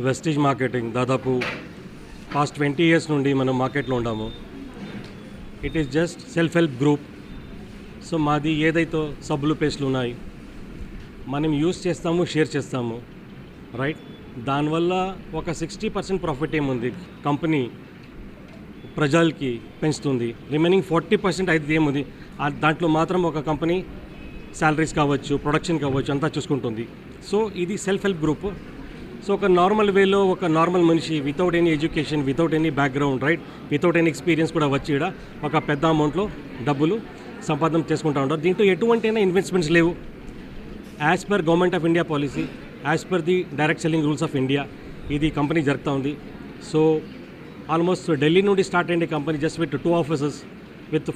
Vestige marketing దాదాపు past 20 years నుండి మనం మార్కెట్లో ఉన్నాము. It is just self help group. So మాది ఏదైతే సబ్బులు పేస్టులు ఉన్నాయి మనం యూస్ చేస్తాము, షేర్ చేస్తాము, రైట్. దానివల్ల ఒక 60% ప్రాఫిట్ ఏముంది కంపెనీ ప్రజలకి పెంచుతుంది. రిమైనింగ్ 40% అయితే ఏముంది దాంట్లో మాత్రం ఒక కంపెనీ శాలరీస్ కావచ్చు, ప్రొడక్షన్ కావచ్చు అంతా చూసుకుంటుంది. సో ఇది సెల్ఫ్ హెల్ప్ గ్రూప్. సో ఒక నార్మల్ వేలో ఒక నార్మల్ మనిషి without any education, without any background, right, without any experience కూడా వచ్చి ఇక్కడ ఒక పెద్ద అమౌంట్లో డబ్బులు సంపాదన చేసుకుంటూ ఉంటారు. దీంట్లో ఎటువంటి ఇన్వెస్ట్మెంట్స్ లేవు. As per government of India policy, as per the direct selling rules of India ఇది కంపెనీ జరుగుతూ ఉంది. సో ఆల్మోస్ట్ ఢిల్లీ నుండి స్టార్ట్ అయ్యే company just with 2 offices with